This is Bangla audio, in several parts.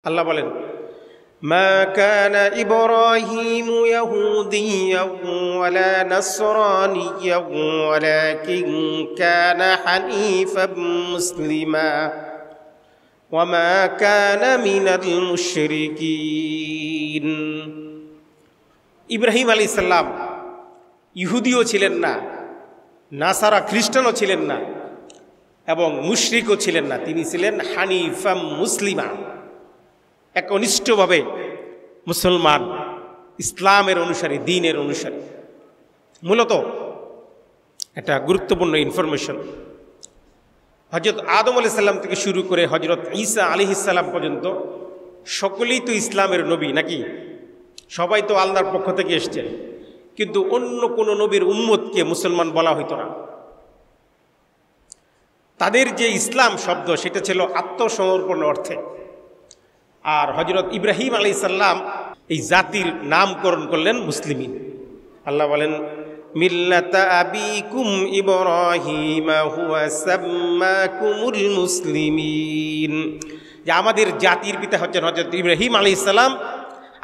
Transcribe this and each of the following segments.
আল্লাহ বলেন, মা কানা ইব্রাহিমু ইয়াহুদিয়্যান ওয়ালা নাসরানিয়্যান ওয়ালাকিন কানা হানিফাম মুসলিমা ওয়া মা কানা মিনাল মুশরিকিন। ইব্রাহিম আলাইহিস সালাম ইহুদিও ছিলেন না, নাসারা খ্রিস্টানও ছিলেন না, এবং মুশরিকও ছিলেন না। তিনি ছিলেন হানিফাম মুসলিমা, একনিষ্ঠভাবে মুসলমান, ইসলামের অনুসারী, দ্বীনের অনুসারী। মূলত একটা গুরুত্বপূর্ণ ইনফরমেশন, হযরত আদম আলাইহিস সালাম থেকে শুরু করে হযরত ঈসা আলাইহিস সালাম পর্যন্ত সকলেই তো ইসলামের নবী, নাকি? সবাই তো আল্লাহর পক্ষ থেকে এসেছেন, কিন্তু অন্য কোনো নবীর উম্মতকে মুসলমান বলা হইতো না। তাদের যে ইসলাম শব্দ, সেটা ছিল আত্মসমর্পণ অর্থে। আর হযরত ইব্রাহিম আলাইহিস সালাম এই জাতির নামকরণ করলেন মুসলিমিন। আল্লাহ বলেন, মিল্লাতা আবিকুম ইব্রাহিমা হুয়া সাম্মাকুমুল মুসলিমিন, যে আমাদের জাতির পিতা হচ্ছেন হযরত ইব্রাহিম আলাইহিস সালাম,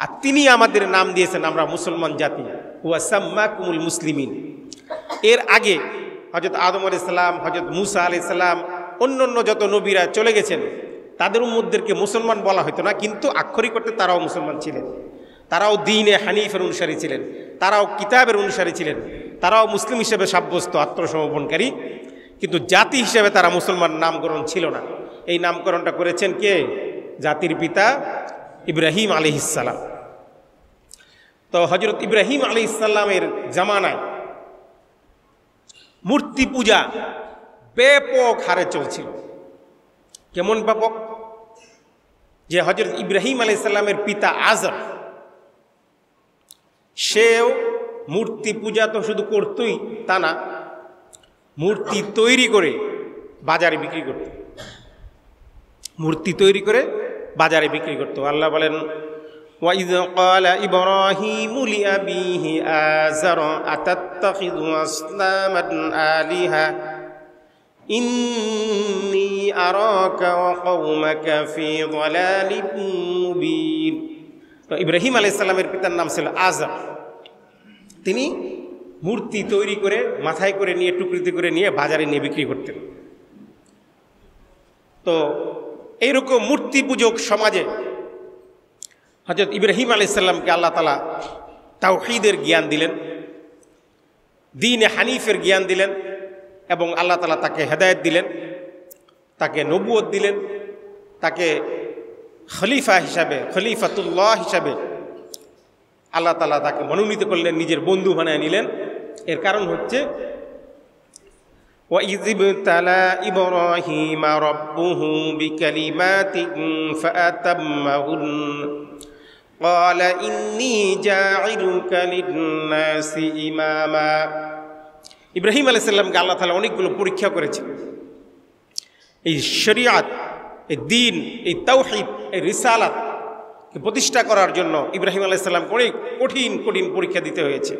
আর তিনি আমাদের নাম দিয়েছেন আমরা মুসলমান জাতি। হুয়া সাম্মাকুমুল মুসলিমিন। এর আগে হযরত আদম আলাইহিস সালাম, হযরত মূসা আলাইহিস সালাম, অন্যান্য যত নবীরা চলে গেছেন, তাদের উম্মতদেরকে মুসলমান বলা হতো না, কিন্তু আক্ষরিক অর্থে তারাও মুসলমান ছিলেন। তারাও দ্বীনে হানিফের অনুসারী ছিলেন, তারাও কিতাবের অনুসারী ছিলেন, তারাও মুসলিম হিসেবে সাব্যস্ত আত্মসমর্পণকারী, কিন্তু জাতি হিসেবে তারা মুসলমান নামকরণ ছিল না। এই নামকরণটা করেছেন কে? জাতির পিতা ইব্রাহিম আলাইহিস সালাম। তো হযরত ইব্রাহিম আলাইহিস সালামের জামানায় মূর্তি পূজা ব্যাপক হারে চলছিল। কেমন ব্যাপক? যে হযরত ইব্রাহিম আলাইহিস সালামের পিতা আজর, সেও মূর্তি পূজা তো শুধু করতই তা না, মূর্তি তৈরি করে বাজারে বিক্রি করত। মূর্তি তৈরি করে বাজারে বিক্রি করত। আল্লাহ বলেন, ওয়াইয ক্বালা ইব্রাহিমু লিআবিহি আযর আতাত্তাখিযু আসনামান আলিহা ইন্নী আরাকা ওয়া কওমাকা ফি যালালিম মুবিন। তো ইব্রাহিম আলাইহিস সালামের পিতার নাম ছিল আজর। তিনি মূর্তি তৈরি করে মাথায় করে নিয়ে, টুকরিতে করে নিয়ে বাজারে নিয়ে বিক্রি করতেন। তো এইরকম মূর্তি পূজক সমাজে হযরত ইব্রাহিম আলাইহিস সালামকে আল্লাহ তাআলা তাওহীদের জ্ঞান দিলেন, দ্বীনে হানিফের জ্ঞান দিলেন, এবং আল্লাহ তাআলা তাকে হেদায়েত দিলেন, তাকে নবুয়ত দিলেন, তাকে খলিফা হিসাবে, খলিফাতুল্লাহ হিসাবে আল্লাহ তাআলা তাকে মনোনীত করলেন, নিজের বন্ধু বানায় নিলেন। এর কারণ হচ্ছে, وَإِذِ ابْتَلَى إِبْرَاهِيمَ رَبُّهُ بِكَلِمَاتٍ فَأَتَمَّهُنَّ قَالَ إِنِّي جَاعِلُكَ لِلنَّاسِ إِمَامًا। ইব্রাহিম আলাইহিস সালামকে আল্লাহ তাআলা অনেকগুলো পরীক্ষা করেছেন। এই শরিয়াত, এই দ্বীন, এই তাওহীদ, এই রিসালাত প্রতিষ্ঠা করার জন্য ইব্রাহিম আলাইহিস সালামকে অনেক কঠিন কঠিন পরীক্ষা দিতে হয়েছে।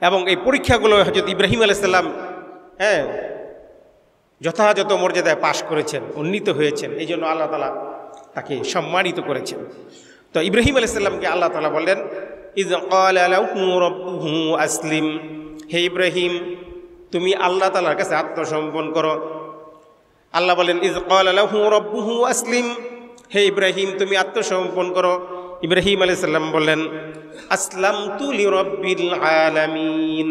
এবং এই পরীক্ষাগুলো হযরত ইব্রাহিম আলাইহিস সালাম যথাযথ মর্যাদায় পাশ করেছেন, উন্নীত হয়েছেন। এই জন্য আল্লাহ তাআলা তাকে সম্মানিত করেছেন। তো ইব্রাহিম আলাইহিস সালামকে আল্লাহ তাআলা বললেন, ইয ক্বালা লাহু রাব্বুহু আসলিম, হে ইব্রাহিম, তুমি আল্লাহ তাআলার কাছে আত্মসমর্পণ করো। আল্লাহ বলেন, ইয ক্বালা লাহু রাব্বুহু আসলিম, হে ইব্রাহিম, তুমি আত্মসমর্পণ করো। ইব্রাহিম আলাইহিস সালাম বললেন, আসলামতু লিরাব্বিল আলামিন,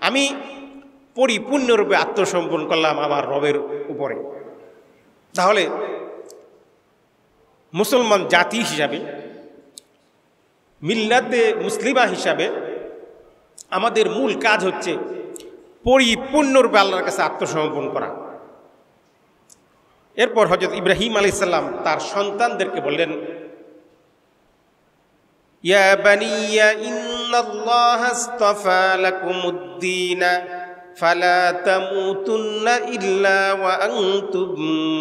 আমি পরিপূর্ণরূপে আত্মসমর্পণ করলাম আমার রবের উপরে। তাহলে মুসলমান জাতি হিসাবে, মিল্লাতে মুসলিমা হিসাবে আমাদের মূল কাজ হচ্ছে পরিপূর্ণরূপে আল্লাহর কাছে আত্মসমর্পণ করা। এরপর হযরত ইব্রাহিম আলাইহিস সালাম তার সন্তানদেরকে বললেন, ইয়া বানিয়া ইন্নাল্লাহা আসতাফা লাকুমুদ-দীনা ফালা তামুতুন্না ইল্লা ওয়া আনতুম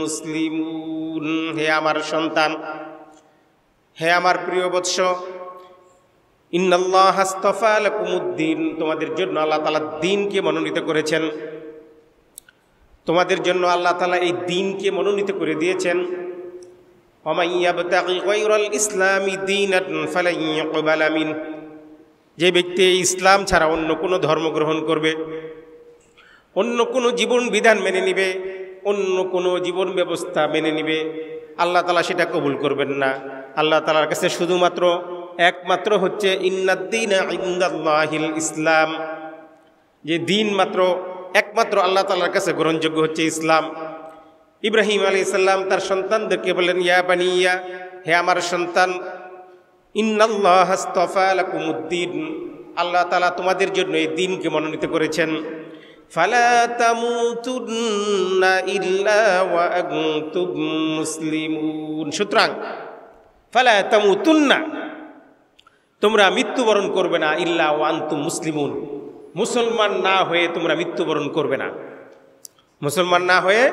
মুসলিমুন। হে আমার সন্তান, হে আমার প্রিয় বৎস, ইন্নাল্লাহা আসতাফা লাকুমুদ-দীন, তোমাদের জন্য আল্লাহ তাআলা দ্বীনকে মনোনীত করেছেন। তোমাদের জন্য আল্লাহ তাআলা এই দ্বীনকে মনোনীত করে দিয়েছেন। ওয়ামান ইয়াবতাগি গায়রাল ইসলামি দীনান ফালান ইউকবালা মিন, যে ব্যক্তি ইসলাম ছাড়া অন্য কোনো ধর্ম গ্রহণ করবে, অন্য কোনো জীবন বিধান মেনে নিবে, অন্য কোনো জীবন ব্যবস্থা মেনে নিবে, আল্লাহ তাআলা সেটা কবুল করবেন না। আল্লাহ তাআলার কাছে শুধুমাত্র একমাত্র হচ্ছে ইন্নাদ-দীনা ইনদাল্লাহিল ইসলাম, যে দিন মাত্র একমাত্র আল্লাহ তাআলার কাছে গ্রহণযোগ্য হচ্ছে ইসলাম। ইব্রাহিম আলাইহিস সালাম তার সন্তানদেরকে বলেন, ইয়া বানিয়া, হে আমার সন্তান, ইন্নাল্লাহা আস্তাফা লাকুমুদ্দিন, আল্লাহ তাআলা তোমাদের জন্য এই দিনকে মনোনীত করেছেন। ফালা তামুতুন্না ইল্লা ওয়া আনতুম মুসলিমুন, সুতরাং ফালা তামুতুন্না, তোমরা মৃত্যুবরণ করবে না, ইল্লা ওয়া আনতুম মুসলিমুন, মুসলমান না হয়ে তোমরা মৃত্যুবরণ করবে না, মুসলমান না হয়ে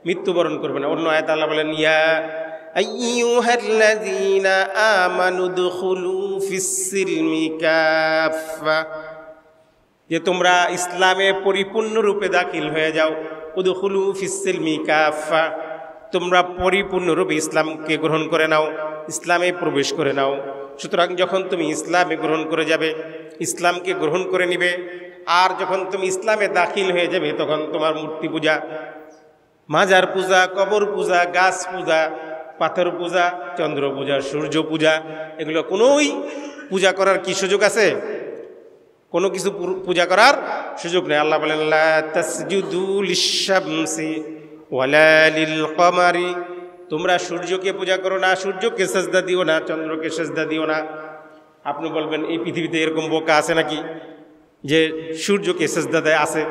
মৃত্যুবরণ করবে না। অন্য আয়াতে আল্লাহ বলেন, ইয়া আইয়ুহাল্লাযীনা আমানু দুখুলু ফিস-সিলমি কাফা, যে তোমরা ইসলামে পরিপূর্ণরূপে দাখিল হয়ে যাও। উদখুলু ফিস-সিলমি কাফা, তোমরা পরিপূর্ণরূপে ইসলামকে গ্রহণ করে নাও, ইসলামে প্রবেশ করে নাও। সুতরাং যখন তুমি ইসলামে গ্রহণ করে যাবে, ইসলামকে গ্রহণ করে নিবে, আর যখন তুমি ইসলামে দাখিল হয়ে যাবে, তখন তোমার মূর্তি পূজা, মাজার পূজা, কবর পূজা, গাছ পূজা, পাথর পূজা, চন্দ্র পূজা, সূর্য পূজা, এগুলো কোনোই পূজা করার কি সুযোগ আছে? কোনো কিছু পূজা করার সুযোগ নেই। আল্লাহ বলেন, লা তাসজুদু লিশ-শামসি ওয়ালা লিল-কমারি, তোমরা সূর্যকে পূজা করো না, সূর্যকে সেজদা দিও না, চন্দ্রকে সেজদা দিও না। আপনি বলবেন, এই পৃথিবীতে এরকম বোকা আছে নাকি যে সূর্যকে সেজদা দেয়? আছে।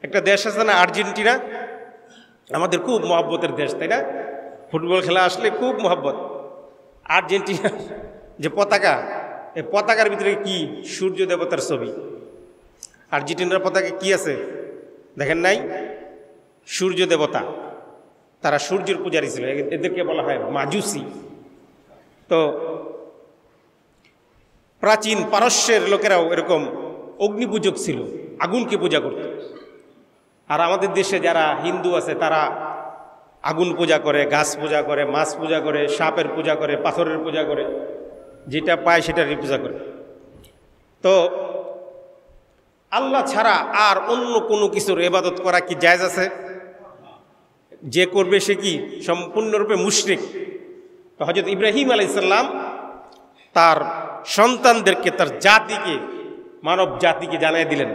একটা দেশ আছে না, আর্জেন্টিনা, আমাদের খুব মহব্বতের দেশ, তাই না? ফুটবল খেলা আসলে খুব মহব্বত। আর্জেন্টিনা যে পতাকা, এই পতাকার ভিতরে কি? সূর্য দেবতার ছবি। আর্জেন্টিনার পতাকা কি আছে দেখেন নাই? সূর্য দেবতা। তারা সূর্যের পূজারী ছিল, এদেরকে বলা হয় মাজুসি। তো প্রাচীন পারস্যের লোকেরাও এরকম অগ্নিপূজক ছিল, আগুনকে পূজা করত। আর আমাদের দেশে যারা হিন্দু আছে তারা আগুন পূজা করে, গাছ পূজা করে, মাছ পূজা করে, সাপের পূজা করে, পাথরের পূজা করে, যেটা পায় সেটারই পূজা করে। তো আল্লাহ ছাড়া আর অন্য কোনো কিছুর ইবাদত করা কি জায়েজ আছে? যে করবে সে কি সম্পূর্ণরূপে মুশরিক। তো হযরত ইব্রাহিম আলাইহিস সালাম তার সন্তানদেরকে, তার জাতিকে, মানব জাতিকে জানিয়ে দিলেন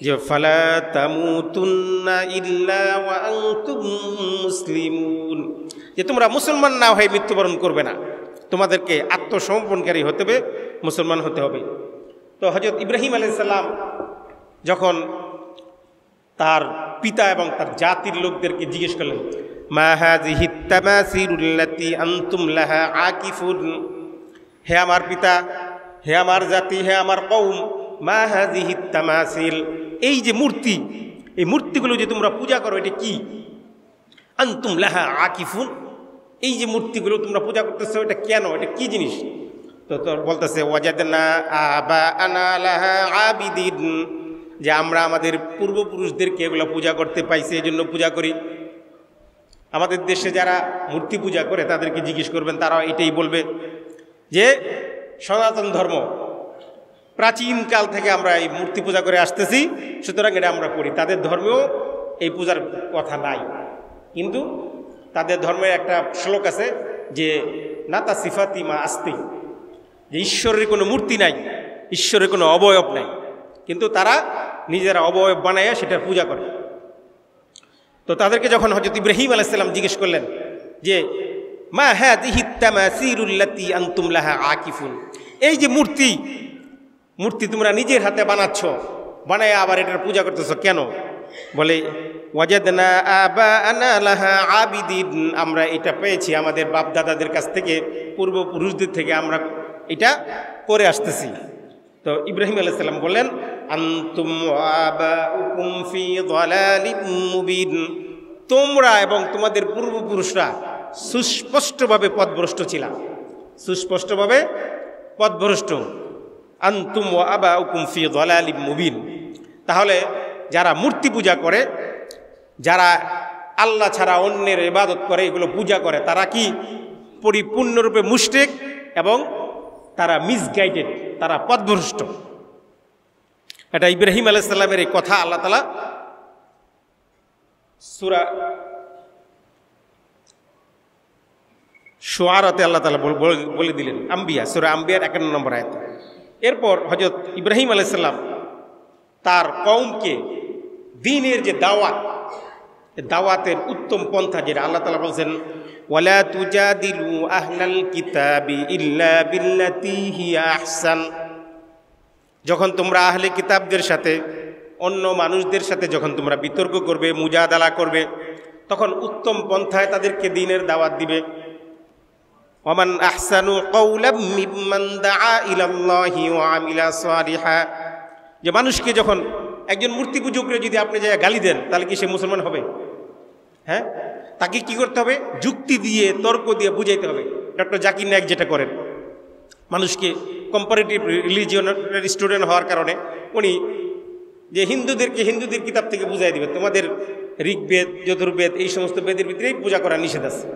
যে ফালা তামুতুন্না ইল্লা ওয়া আনতুম মুসলিমুন, যে তোমরা মুসলমান না হয়ে মৃত্যুবরণ করবে না, তোমাদেরকে আত্মসমর্পণকারী হতে হবে, মুসলমান হতে হবে। তো হযরত ইব্রাহিম আলাইহিস সালাম যখন তার পিতা এবং তার জাতির লোকদেরকে জিজ্ঞেস করলেন, মা হাযিহিত তামাসিলুল্লাতী আনতুম লাহা আকিফুন, হে আমার পিতা, হে আমার জাতি, হে আমার কওম, মা হাযিহিত তামাসিল, এই যে মূর্তি, এই মূর্তিগুলো যে তোমরা পূজা করো এটা কি? আনতুম লাহা আকিফুন, এই যে মূর্তিগুলো তোমরা পূজা করতেছো এটা কেন, এটা কি জিনিস? তো তোর বলতেছে, ওয়াজাদনা আবাআনা লাহা আবিদিন, যে আমরা আমাদের পূর্বপুরুষদেরকে এগুলো পূজা করতে পাইছি, এই জন্য পূজা করি। আমাদের দেশে যারা মূর্তি পূজা করে তাদেরকে জিজ্ঞেস করবেন, তারা এটাই বলবে যে সনাতন ধর্ম, প্রাচীনকাল থেকে আমরা এই মূর্তি পূজা করে আসতেছি, সুতরাং এটা আমরা করি। তাদের ধর্মেও এই পূজার কথা নাই, কিন্তু তাদের ধর্মের একটা শ্লোক আছে যে নাতা সিফাতি মা আস্তি, যে ঈশ্বরের কোনো মূর্তি নাই, ঈশ্বরের কোনো অবয়ব নাই, কিন্তু তারা নিজেরা অবয়ব বানায় সেটার পূজা করে। তো তাদেরকে যখন হযরত ইব্রাহিম আলাইহিস সালাম জিজ্ঞেস করলেন যে মা হাযিহিত তামাসিলুল্লাতী আনতুম লাহা আকিফুন, এই যে মূর্তি তোমরা নিজের হাতে বানাচ্ছ, বানায় আবার এটার পূজা করতেছো কেন? বলে, ওয়াজাদনা আবাআনা লাহা আবিদিন, আমরা এটা পেয়েছি আমাদের বাপ দাদাদের কাছ থেকে, পূর্বপুরুষদের থেকে আমরা এটা করে আসতেছি। তো ইব্রাহিম আলাইহিস সালাম বললেন, আনতুম আবাউকুম ফি যালালিম মুবিন, তোমরা এবং তোমাদের পূর্বপুরুষরা সুস্পষ্টভাবে পথভ্রষ্ট ছিল, সুস্পষ্টভাবে পথভ্রষ্ট। আনতুম ওয়া আবাউকুম ফি যালালিম মুবিন, তাহলে যারা মূর্তি পূজা করে, যারা আল্লাহ ছাড়া অন্যের ইবাদত করে, এগুলো পূজা করে, তারা কি পরিপূর্ণরূপে মুশরিক এবং তারা মিসগাইডেড, তারা পথভ্রষ্ট। এটা ইব্রাহিম আলাইহিস সালামের এই কথা আল্লাহ তাআলা সূরা শুআরাতে আল্লাহ তাআলা বলে দিলেন, আম্বিয়া, সূরা আম্বিয়ার 51 নম্বর আয়াতে। এরপর হযরত ইব্রাহিম আলাইহিস সালাম তার কওমকে দ্বীনের যে দাওয়াত, দাওয়াতের উত্তম পন্থা যেটা আল্লাহ তাআলা বলেন, ওয়ালা তুজাদিলু আহলাল কিতাবি ইল্লা বিল্লাতি হিয়া আহসান। যখন তোমরা আহলে কিতাবদের সাথে, অন্য মানুষদের সাথে যখন তোমরা বিতর্ক করবে, মুজাদালা করবে, তখন উত্তম পন্থায় তাদেরকে দ্বীনের দাওয়াত দিবে। ওয়ামান আহসানু কাওলাম মিম্মান দাআ ইলাল্লাহি ওয়া আমিলা সালিহা। যে মানুষকে যখন একজন মূর্তি পূজকরে যদি আপনি যায় গালি দেন, তাহলে কি সে মুসলমান হবে? হ্যাঁ, তাকে কি করতে হবে? যুক্তি দিয়ে, তর্ক দিয়ে বুঝাইতে হবে। ডক্টর জাকির নায়েক যেটা করেন, মানুষকে কম্পারেটিভ রিলিজিয়নের স্টুডেন্ট হওয়ার কারণে উনি যে হিন্দুদের কিতাব থেকে বুঝাই দিবে, তোমাদের ঋগ্বেদ, যজুর্বেদ, এই সমস্ত বেদের ভিতরেই পূজা করা নিষেধ আছে।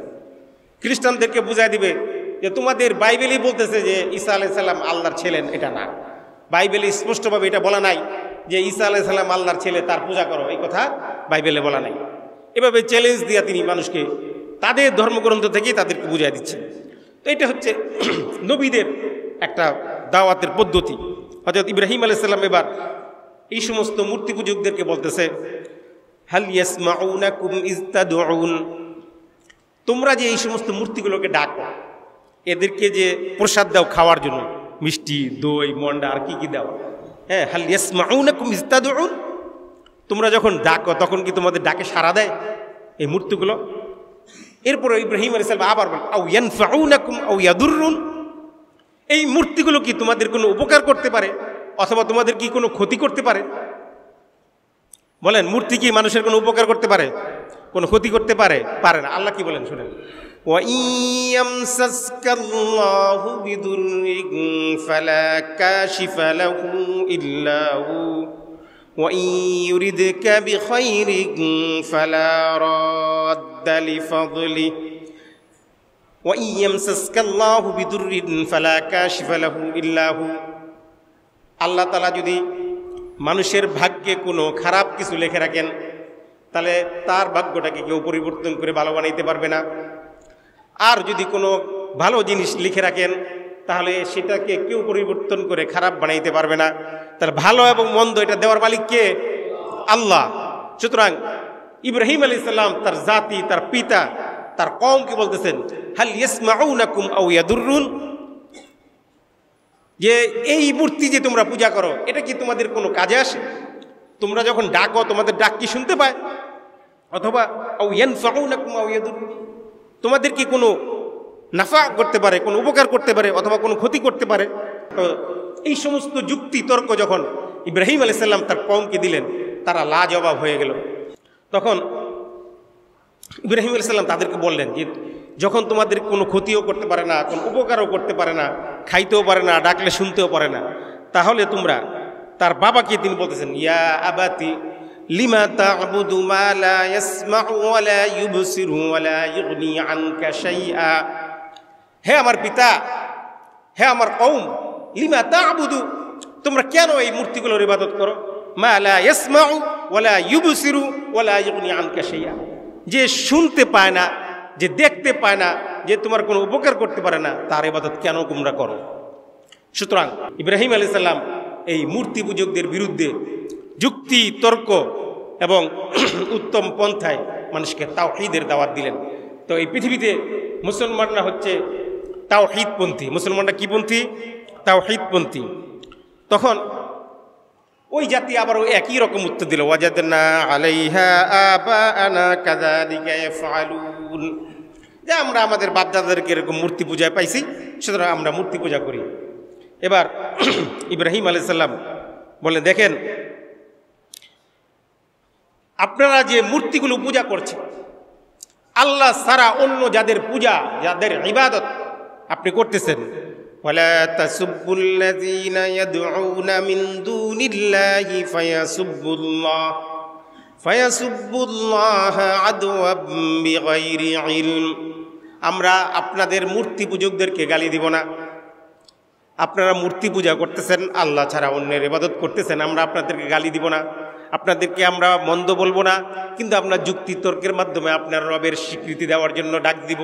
খ্রিস্টানদেরকে বুঝাই দিবে যে তোমাদের বাইবেলই বলতেছে যে ঈসা আলাইহিস সালাম আল্লাহর ছেলেন, এটা না। বাইবেলে স্পষ্টভাবে এটা বলা নাই যে ঈসা আলাইহিস সালাম আল্লাহর ছেলে, তার পূজা করো, এই কথা বাইবেলে বলা নাই। এভাবে চ্যালেঞ্জ দিয়া তিনি মানুষকে তাদের ধর্মগ্রন্থ থেকেই তাদেরকে বুঝাই দিচ্ছেন। তো এটা হচ্ছে নবীদের একটা দাওয়াতের পদ্ধতি। হযরত ইব্রাহিম আলাইহিস সালাম এবার এই সমস্ত মূর্তি পূজকদেরকে বলতেছে, হাল ইয়াসমাউনাকুম ইজ তাদউন। তোমরা যে এই সমস্ত মূর্তিগুলোকে ডাকো, এদেরকে যে প্রসাদ দাও খাওয়ার জন্য, মিষ্টি, দই, মন্ডা আর কি কি দাও, হ্যাঁ, হাল ইয়াসমাউনাকুম ইজ তাদউন। তোমরা যখন ডাকো তখন কি তোমাদের ডাকে সাড়া দেয় এই মূর্তিগুলো? এরপরে ইব্রাহিম আলাইহিস সালাম আবার বলেন, আও ইয়ানফাউনাকুম আও ইয়াদুররুন। এই মূর্তিগুলো কি তোমাদের কোনো উপকার করতে পারে অথবা তোমাদের কি কোনো ক্ষতি করতে পারে? বলেন, মূর্তি কি মানুষের কোনো উপকার করতে পারে, কোনো ক্ষতি করতে পারে? পারে না। আল্লাহ কি বলেন শুনেন, ওয়া ইয়ামসাসকাল্লাহু বিদুররিন ফালা কাশিফা লাহু ইল্লা হু ওয়া ইউরিদকা বিখাইরিন ফালা রাদ্দা লিফাদলিহি ওয়া ইয়ামসাসকাল্লাহু বিদুররিন ফালা কাশিফা লাহু ইল্লা হু। আল্লাহ তাআলা যদি মানুষের ভাগ্যে কোনো খারাপ কিছু লিখে রাখেন, তাহলে তার ভাগ্যটাকে কেউ পরিবর্তন করে ভালো বানাইতে পারবে না। আর যদি কোনো ভালো জিনিস লিখে রাখেন, তাহলে সেটাকে কেউ পরিবর্তন করে খারাপ বানাইতে পারবে না। তাহলে ভালো এবং মন্দ এটা দেওয়ার মালিক কে? আল্লাহ। সুতরাং ইব্রাহিম আলাইহিস সালাম তার জাতি, তার পিতা, তার কওমকে বলতেছেন, হাল ইয়াসমাউনাকুম আও ইয়াদুররুন। যে এই মূর্তি যে তোমরা পূজা করো, এটা কি তোমাদের কোনো কাজে আসে? তোমরা যখন ডাকো, তোমাদের ডাক কি শুনতে পায়? অথবা আও ইয়ানফাউনাকুম আও ইয়াদুররুন, তোমাদের কি কোনো নাফা করতে পারে, কোনো উপকার করতে পারে অথবা কোনো ক্ষতি করতে পারে? তো এই সমস্ত যুক্তি তর্ক যখন ইব্রাহিম আলাইহিস সালাম তার কওমকে দিলেন, তারা লাজবাব হয়ে গেল। তখন ইব্রাহিম আলাইহিস সালাম তাদেরকে বললেন যে যখন তোমাদের কোনো ক্ষতিও করতে পারে না, কোনো উপকারও করতে পারে না, খাইতেও পারে না, ডাকলে শুনতেও পারে না, তাহলে তোমরা, তার বাবাকে তিনি বলতেছেন, ইয়া আবাতি লিমা তা'বুদু মা লা ইয়াসমাউ ওয়া লা ইউবসিরু ওয়া লা ইগনি আনকা শাইআ। হে আমার পিতা, হে আমার কওম, লিমা তা'বুদু, তোমরা কেন এই মূর্তিগুলোর ইবাদত করো? মা লা ইয়াসমাউ ওয়া লা ইউবসিরু ওয়া লা ইগনি আনকা শাইআ, যে শুনতে পায় না, যে দেখতে পায় না, যে তোমার কোনো উপকার করতে পারে না, তার ইবাদত কেন তোমরা করো? সুতরাং ইব্রাহিম আলাইহিস সালাম এই মূর্তি পূজকদের বিরুদ্ধে যুক্তি তর্ক এবং উত্তম পন্থায় মানুষকে তাওহীদের দাওয়াত দিলেন। তো এই পৃথিবীতে মুসলমানরা হচ্ছে তাওহীদপন্থী। মুসলমানরা কি পন্থী? তাওহীদপন্থী। তখন ওই জাতি আবার একই রকম উত্তর দিল, ওয়াজাদনা আলাইহা আবাআনা কাযালিকা ইয়াফআলুন, যে আমরা আমাদের বাপদাদাদেরকে এরকম মূর্তি পূজায় পাইছি, সুতরাং আমরা মূর্তি পূজা করি। এবার ইব্রাহিম আলাইহিস সালাম বলে, দেখেন, আপনারা যে মূর্তিগুলো পূজা করছেন, আল্লাহ ছাড়া অন্য যাদের পূজা, যাদের ইবাদত আপনি করতেছেন, ওয়ালা তাসুব্বুল্লাযীনা ইয়াদউনা মিন দুনিল্লাহি ফায়াসুব্বুল্লাহ, ফায়াসুব্বুল্লাহ আদওয়াম বিগাইরি ইলম। আমরা আপনাদের মূর্তি পূজকদেরকে গালি দিব না। আপনারা মূর্তি পূজা করতেছেন, আল্লাহ ছাড়া অন্যের ইবাদত করতেছেন, আমরা আপনাদেরকে গালি দিব না, আপনাদেরকে আমরা মন্দ বলবো না, কিন্তু আমরা যুক্তি তর্কের মাধ্যমে আপনার রবের স্বীকৃতি দেওয়ার জন্য ডাক দিব।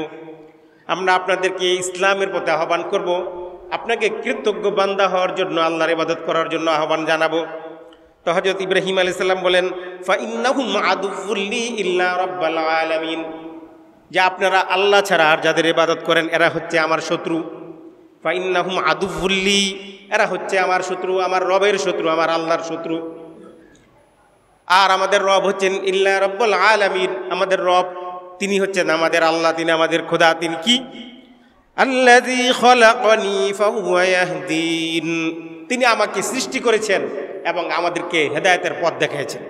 আমরা আপনাদেরকে ইসলামের পথে আহ্বান করব, আপনাকে কৃতজ্ঞ বান্দা হওয়ার জন্য, আল্লাহর ইবাদত করার জন্য আহ্বান জানাবো। তো হযরত ইব্রাহিম আলাইহিস সালাম বলেন, ফাইন্নাহুম আদুউল লি ইল্লা রাব্বাল আলামিন, যে আপনারা আল্লাহ ছাড়া আর যাদের ইবাদত করেন এরা হচ্ছে আমার শত্রু। ফাইন্নাহুম আদুউল লি, এরা হচ্ছে আমার শত্রু, আমার রবের শত্রু, আমার আল্লাহর শত্রু। আর আমাদের রব হচ্ছেন ইল্লা রাব্বুল আলামিন, আমাদের রব তিনি হচ্ছেন আমাদের আল্লাহ, তিনি আমাদের খোদা। তিনি কি? আল্লাযী খলাকানি ফাহুয়া ইয়াহদিন, তিনি আমাকে সৃষ্টি করেছেন এবং আমাদেরকে হেদায়েতের পথ দেখিয়েছেন।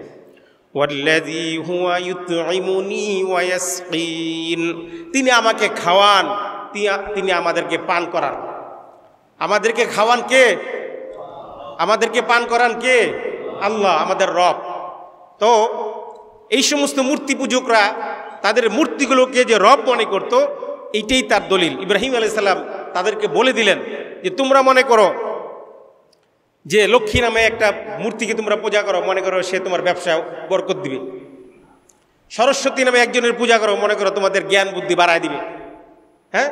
ওয়াল্লাযী হুয়া ইউতঈমুনি ওয়া ইয়াসকিন, তিনি আমাকে খাওয়ান, তিনি আমাদেরকে পান করান। আমাদেরকে খাওয়ান কে? আমাদেরকে পান করান কে? আল্লাহ, আমাদের রব। তো এই সমস্ত মূর্তি পূজকরা তাদের মূর্তিগুলোকে যে রব মনে করত, এইটাই তার দলিল। ইব্রাহিম আলাইহিস সালাম তাদেরকে বলে দিলেন যে তোমরা মনে করো যে লক্ষ্মী নামে একটা মূর্তিকে তোমরা পূজা করো, মনে করো সে তোমার ব্যবসায় বরকত দিবে। সরস্বতী নামে একজনের পূজা করো, মনে করো তোমাদের জ্ঞান বুদ্ধি বাড়ায় দিবে। হ্যাঁ,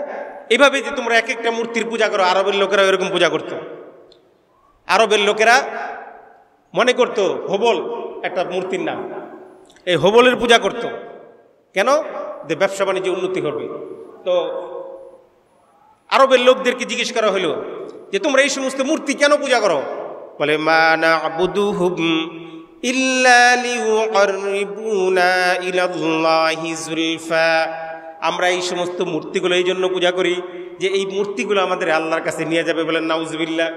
এইভাবে যে তোমরা এক একটা মূর্তির পূজা করো, আরবের লোকেরা এরকম পূজা করতো। আরবের লোকেরা মনে করতো হবল একটা মূর্তির নাম, এই হবলের পূজা করত। কেন? যে ব্যবসা বাণিজ্যে উন্নতি করবে। তো আরবের লোকদেরকে জিজ্ঞেস করা হলো যে তোমরা এই সমস্ত মূর্তি কেন পূজা করো? বলে মা না'বুদুহুম ইল্লা লিয়ুকাররিবুনা ইলাল্লাহি যুলফা, আমরা এই সমস্ত মূর্তিগুলো এই জন্য পূজা করি যে এই মূর্তিগুলো আমাদের আল্লাহর কাছে নিয়ে যাবে। বলেন নাউজুবিল্লাহ।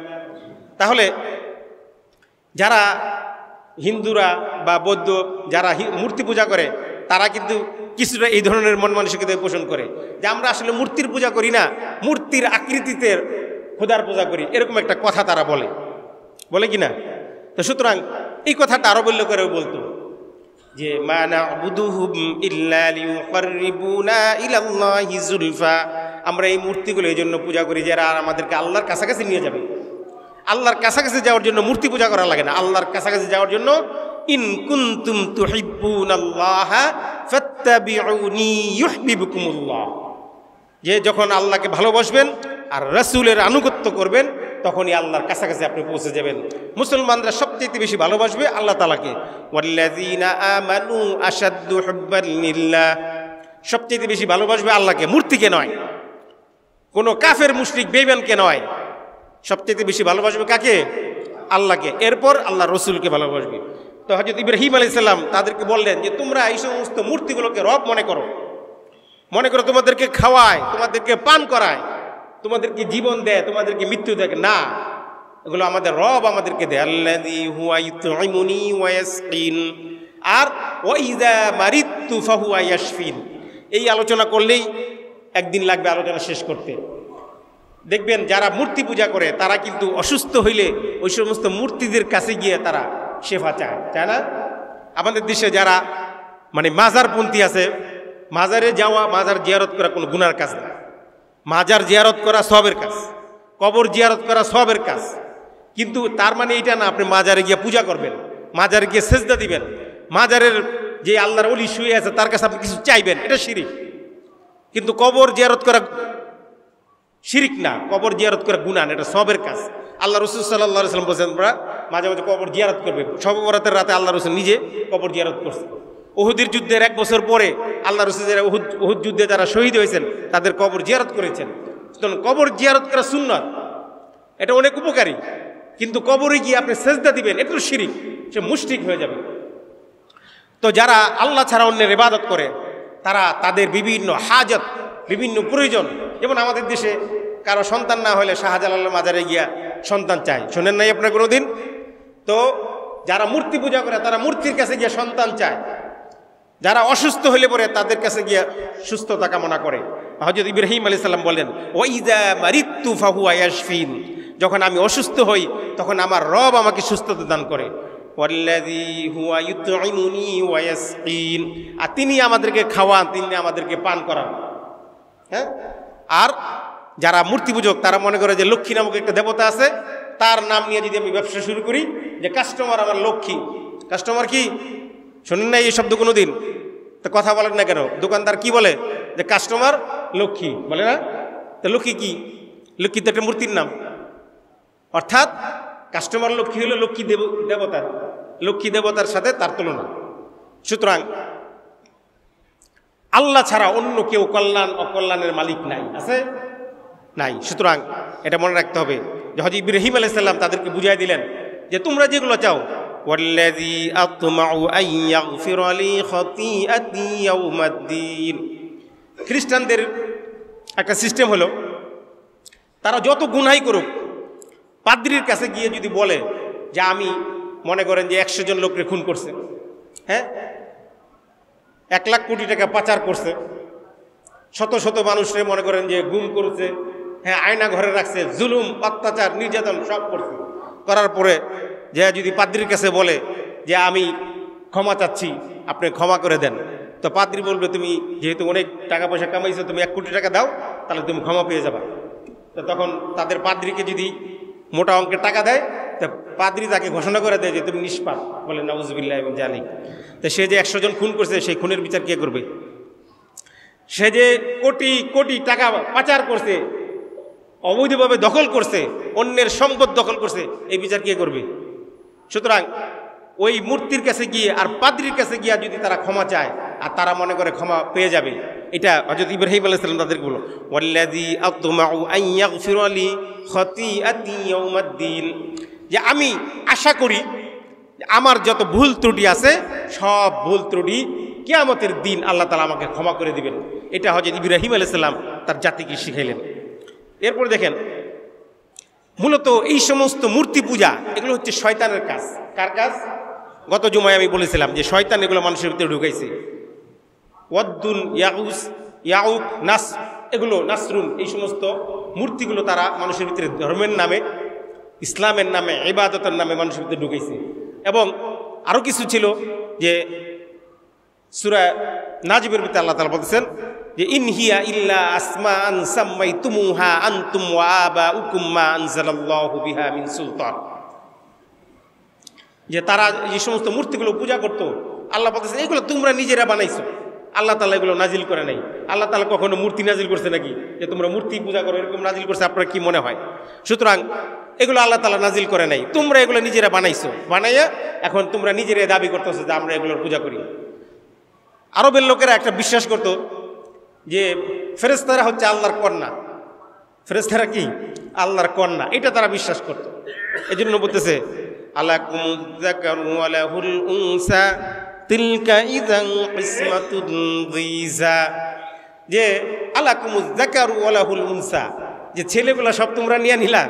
তাহলে যারা হিন্দুরা বা বৌদ্ধ যারা মূর্তি পূজা করে, তারা কিন্তু কিছুটা এই ধরনের মন মানসিকতা পোষণ করে যে আমরা আসলে মূর্তির পূজা করি না, মূর্তির আকৃতিতে খোদার পূজা করি, এরকম একটা কথা তারা বলে কি না? তো সুতরাং এই কথাটা আরবের লোকেরাও বলতো যে মা না'বুদুহুম ইল্লা লিয়ুকাররিবুনা ইলাল্লাহি যুলফা, আমরা এই মূর্তিগুলো এই জন্য পূজা করি যারা আমাদেরকে আল্লাহর কাছাকাছি নিয়ে যাবে। আল্লাহর কাছাকাছি যাওয়ার জন্য মূর্তি পূজা করা লাগে না, আল্লাহর কাছাকাছি যাওয়ার জন্য ইন কুনতুম তুহিব্বুনাল্লাহা ফাত্তাবিউনি ইউহিব্বুকুমুল্লাহ, যে যখন আল্লাহকে ভালোবাসবেন আর রাসূলের আনুগত্য করবেন তখনই আল্লাহর কাছাকাছি আপনি পৌঁছে যাবেন। মুসলমানরা সবচেয়ে বেশি ভালোবাসবে আল্লাহ তাআলাকে। ওয়াল্লাযীনা আমানু আশাদ্দু হুব্বান লিল্লাহ, সবচেয়ে বেশি ভালোবাসবে আল্লাহকে, মূর্তিকে নয়, কোনো কাফের মুশরিক বেঈমানকে নয়। সবচেয়ে বেশি ভালোবাসবে কাকে? আল্লাহকে, এরপর আল্লাহ রসুলকে ভালোবাসবে। তো হযরত ইব্রাহিম আলাইহিস সালাম তাদেরকে বললেন যে তোমরা এই সমস্ত মূর্তিগুলোকে রব মনে করো, তোমাদেরকে খাওয়ায়, তোমাদেরকে পান করায়, তোমাদেরকে জীবন দেয়, তোমাদেরকে মৃত্যু দেয় না, এগুলো আমাদের রব আমাদেরকে দেয়। আল্লাযী হুয়া ইউতঈমুনি ওয়া ইয়াসকিন, আর ওয়া ইযা মারিদতু ফাহুয়া ইয়াশফিন। এই আলোচনা করলেই একদিন লাগবে আলোচনা শেষ করতে। দেখবেন যারা মূর্তি পূজা করে তারা কিন্তু অসুস্থ হইলে ওই সমস্ত মূর্তিদের কাছে গিয়ে তারা শেফা চায় না? আমাদের দেশে যারা মানে মাজারপন্থী আছে, মাজারে যাওয়া, মাজার জিয়ারত করা কোনো গুনার কাজ না। মাজার জিয়ারত করা সওয়াবের কাজ, কবর জিয়ারত করা সওয়াবের কাজ। কিন্তু তার মানে এটা না আপনি মাজারে গিয়ে পূজা করবেন, মাজারে গিয়ে সেজদা দিবেন, মাজারের যে আল্লাহর ওলি শুয়ে আছে তার কাছে আপনি কিছু চাইবেন, এটা শিরিক। কিন্তু কবর জিয়ারত করা শিরিক না, কবর জিয়ারত করা গুনাহ, এটা সওয়াবের কাজ। আল্লাহ রাসূল সাল্লাল্লাহু আলাইহি ওয়াসাল্লাম বলেছেন আমরা মাঝে মাঝে কবর জিয়ারত করবে। শবে বরাতের রাতে আল্লাহ রাসূল নিজে কবর জিয়ারত করছেন। উহুদের যুদ্ধের 1 বছর পরে আল্লাহ রাসূল যারা উহুদ যুদ্ধে যারা শহীদ হয়েছেন তাদের কবর জিয়ারত করেছেন। কবর জিয়ারত করা সুন্নাত, এটা অনেক উপকারী। কিন্তু কবরে গিয়ে আপনি সেজদা দিবেন, এটা তো শিরিক, সে মুশরিক হয়ে যাবে। তো যারা আল্লাহ ছাড়া অন্যের ইবাদত করে তারা তাদের বিভিন্ন হাজত, বিভিন্ন প্রয়োজন, যেমন আমাদের দেশে কারো সন্তান না হলে শাহজালালের মাজারে গিয়া সন্তান চায়, শোনেন নাই আপনার কোনোদিন? তো যারা মূর্তি পূজা করে তারা মূর্তির কাছে গিয়ে সন্তান চায়, যারা অসুস্থ হলে পরে তাদের কাছে গিয়ে সুস্থতা কামনা করে। হযরত ইব্রাহিম আলাইহিস সালাম বলেন ওয়া ইযা মারিদতু ফাহুয়া ইয়াশফিন, যখন আমি অসুস্থ হই তখন আমার রব আমাকে সুস্থতা দান করে। ওয়াল্লাযী হুয়া ইউতঈমুনি ওয়া ইয়াসকিন, আর তিনি আমাদেরকে খাওয়ান, তিনি আমাদেরকে পান করান। হ্যাঁ, আর যারা মূর্তি পূজক তারা মনে করে যে লক্ষ্মী নামক একটা দেবতা আছে, তার নাম নিয়ে যদি আমি ব্যবসা শুরু করি যে কাস্টমার আমার লক্ষ্মী। কাস্টমার কি শোনেন না এই শব্দ কোনো দিন? তো কথা বলেন না কেন? দোকানদার কি বলে যে কাস্টমার লক্ষ্মী, বলে না? তো লক্ষ্মী কি? লক্ষ্মী তো একটা মূর্তির নাম। অর্থাৎ কাস্টমার লক্ষ্মী হলো লক্ষ্মী দেবতা, লক্ষ্মী দেবতার সাথে তার তুলনা। সুতরাং আল্লাহ ছাড়া অন্য কেউ কল্যাণ অকল্যাণের মালিক নাই, আছে? নাই। সুতরাং এটা মনে রাখতে হবে যে হযরত ইব্রাহিম আলাইহিস সালাম তাদেরকে বুঝিয়ে দিলেন যে তোমরা যেগুলো চাও, ওয়াল্লাযী আতমাউ আন ইয়াগফিরা লি খাতিআতি ইয়াউমাদ্দিন। খ্রিস্টানদের একটা সিস্টেম হলো তারা যত গুনাহ করুক পাদ্রীর কাছে গিয়ে যদি বলে যে আমি মনে করেন যে 100 জন লোককে খুন করছে, হ্যাঁ, 1 লাখ কোটি টাকা পাচার করছে, শত শত মানুষরে মনে করেন যে গুম করেছে, হ্যাঁ, আয়না ঘরে রাখছে, জুলুম অত্যাচার নির্যাতন সব করছে, করার পরে যে যদি পাদ্রীর কাছে বলে যে আমি ক্ষমা চাচ্ছি, আপনি ক্ষমা করে দেন, তো পাদ্রী বলবে তুমি যেহেতু অনেক টাকা পয়সা কামাইছো, তুমি 1 কোটি টাকা দাও, তাহলে তুমি ক্ষমা পেয়ে যাবা। তো তখন তাদের পাদ্রীকে যদি মোটা অঙ্কের টাকা দেয়, তো পাদ্রী তাকে ঘোষণা করে দেয় যে তুমি নিষ্পাপ, বলে নাউজুবিল্লাহ মিন যালিক। তো সে যে 100 জন খুন করছে সেই খুনের বিচার কে করবে? সে যে কোটি কোটি টাকা পাচার করছে, অবৈধভাবে দখল করছে, অন্যের সম্পদ দখল করছে, এই বিচার কে করবে? সুতরাং ওই মূর্তির কাছে গিয়ে আর পাদ্রীর কাছে গিয়ে যদি তারা ক্ষমা চায় আর তারা মনে করে ক্ষমা পেয়ে যাবে, এটা হযরত ইব্রাহিম আলাইহিস সালাম তাদেরকে বলল ওয়াল্লাযী আতমাউ আন ইয়াগফিরা লি খাতিআতি ইয়াউমাদ্দিন, যে আমি আশা করি আমার যত ভুল ত্রুটি আছে সব ভুল ত্রুটি কিয়ামতের দিন আল্লাহ তাআলা আমাকে ক্ষমা করে দিবেন। এটা হযরত ইব্রাহিম আলাইহিস সালাম তার জাতিকে শিখাইলেন। এরপর দেখেন, মূলত এই সমস্ত মূর্তি পূজা এগুলো হচ্ছে শয়তানের কাজ। কার কাজ? গত জুমায় আমি বলেছিলাম যে শয়তান এগুলো মানুষের ভিতরে ঢুকাইছে। ওয়াদ্দুন, ইয়াগুস, ইয়াউক, নাস, এগুলো নাসরুন, এই সমস্ত মূর্তিগুলো তারা মানুষের ভিতরে ধর্মের নামে, ইসলামের নামে, ইবাদতের নামে মানুষের ভিতরে ঢুকাইছে। এবং আরও কিছু ছিল যে সূরা নাজিমের ভিতরে আল্লাহ তাআলা বলতেছেন যে ইন হিয়া ইল্লা আসমাআন সাম্মাইতুমুহা আনতুম ওয়া আবাউকুম মা আনজালাল্লাহু বিহা মিন সুলতান, যে তারা যে সমস্ত মূর্তিগুলো পূজা করতো আল্লাহ বলতেছেন এগুলো তোমরা নিজেরা বানাইছো, আল্লাহ তাআলা এগুলো নাজিল করে নাই। আল্লাহ তাআলা কখনো মূর্তি নাজিল করছে নাকি যে তোমরা মূর্তি পূজা করো, এরকম নাজিল করছে আপনার কি মনে হয়? সুতরাং এগুলো আল্লাহ তাআলা নাজিল করে নাই, তোমরা এগুলো নিজেরা বানাইছো, বানাইয়া এখন তোমরা নিজেরাই দাবি করতেছো যে আমরা এগুলোর পূজা করি। আরবের লোকেরা একটা বিশ্বাস করত যে ফেরেশতারা হচ্ছে আল্লাহর কন্যা, ফেরেশতারা কি আল্লাহর কন্যা, এটা তারা বিশ্বাস করত। এই জন্য বলতেছে আলাকুমুয যাকারু ওয়া লাহুল উনসা তিলকা ইযান কিসমাতুন যীজা, যে আলাকুমুয যাকারু ওয়া লাহুল উনসা, যে ছেলেগুলো সব তোমরা নিয়ে নিলা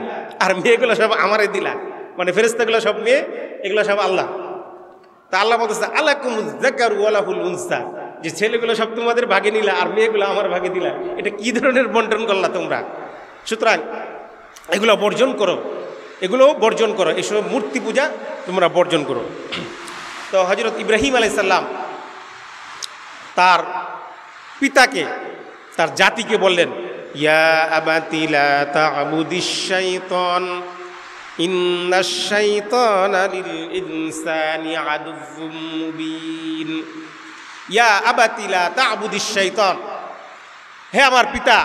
আর মেয়েগুলো সব আমারে দিলা, মানে ফেরেশতাগুলো সব মেয়ে, এগুলো সব আল্লাহ। তা আল্লাহ বলতেছে আলাকুমুয যাকারু ওয়া লাহুল উনসা, যে ছেলেগুলো সব তোমাদের ভাগে নিলা আর মেয়েগুলো আমার ভাগে দিলা, এটা কি ধরনের বন্টন করলা তোমরা? সুতরাং এগুলো বর্জন করো, এগুলো বর্জন করো, এইসব মূর্তি পূজা তোমরা বর্জন করো। তো হযরত ইব্রাহিম আলাইহিস সালাম তার পিতাকে, তার জাতিকে বললেন ইয়া আবাতি লা তা'বুদিশ শাইতান ইন্নাশ শাইতানা লিল ইনসানি আদুউম মুবিন। ইয়া আবাতি লা তা'বুদিশ শাইতান, হে আমার পিতা